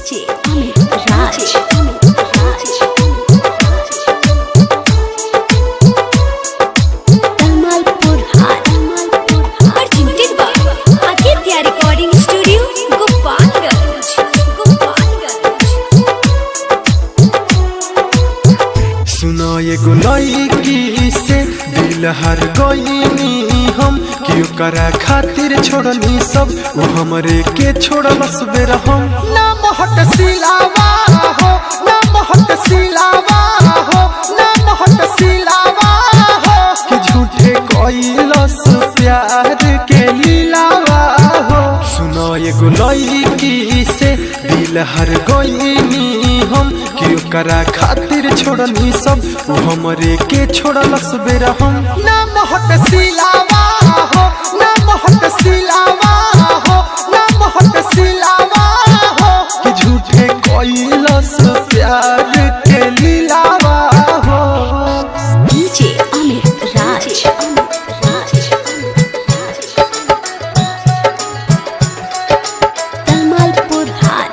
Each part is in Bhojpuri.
डीजे अमित राज तलमालपुर हाट presented by Aditya recording studio Gopalganj. सुनो ये गुलई से दिल हर गईनी हम क्यों करा खातिर छोड़नी सब वो हमरे के छोड़लस बेर हम नाम हट सिलावा हो नाम हट सिलावा हो नाम हट सिलावा हो कि झूठे कोइलस प्यार के लीलावा हो। सुनो ये गुलई से दिल हर गईनी हम क्यों करा खातिर छोड़नी सब वो हमरे के छोड़लस बेर हम नाम हट सिलावा हो नाम हट सिलावा हो नाम हट सिलावा हो कि झूठे कोइलस प्यार के लीलावा हो। डीजे अमित राज तलमालपुर हाट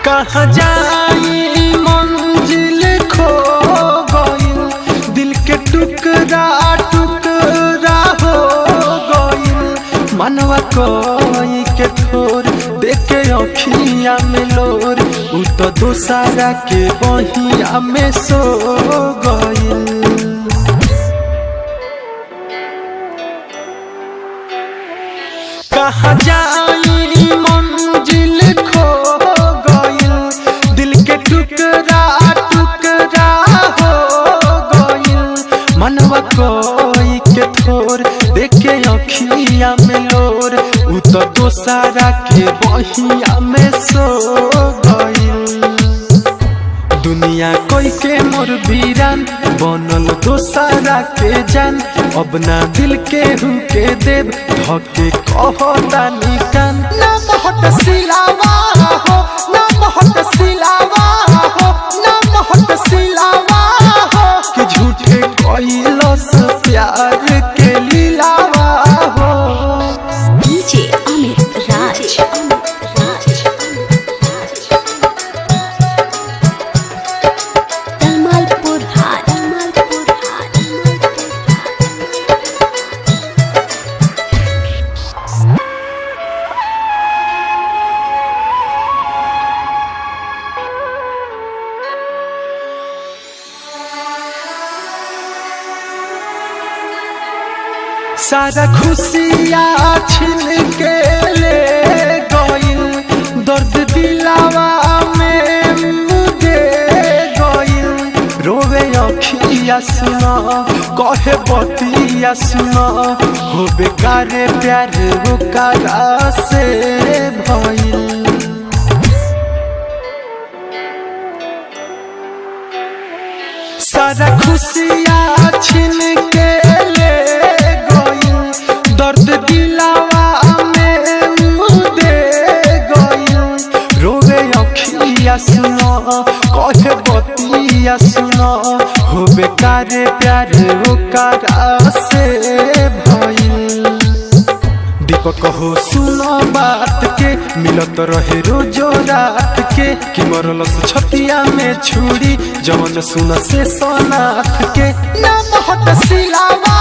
कहाँ जाई मंजिल खो गइल दिल के टुकड़ा टुकड़ा हो गइल मनवा कोई के थोर देखे अखिया में लोर उ तो दूसरा के बहिया में सो गइल। कहाँ जाई मंजिल खो गइल दिल के टुकड़ा टुकड़ा हो गइल मनवा कोई के थोर देखे अखिया में लोर उ तो दूसरा के बहिया में सो गइल। दुनिया कोई के मोर वीरान बनल दूसरा के जान अब ना दिल के हुके देव धके कहता निकान नाम हट सिलावा हो नाम हट सिलावा हो नाम हट सिलावा हो कि झूठे कोइलस प्यार के लीलावा हो। डीजे अमित राज तलमालपुर हाट सारा खुशियाँ छीन के ले गइल दर्द दिलावा में मुझे गइल रोवे अखिया सुना कहे बतिया सुना हो बेकार प्यार ओकरा से भइल। सारा खुशियाँ छीन के ले दर्द दिलावा में मुझे गइल रोवे अखिया सुनो कहे बतिया सुनो हो बेकार प्यार ओकरा से भइल। दीपक हो सुनो बात के मिलत रहे रोजो रात के कि मरलस छतिया में छुरी जवन सुन से सोनाथ के नाम हट सिलावा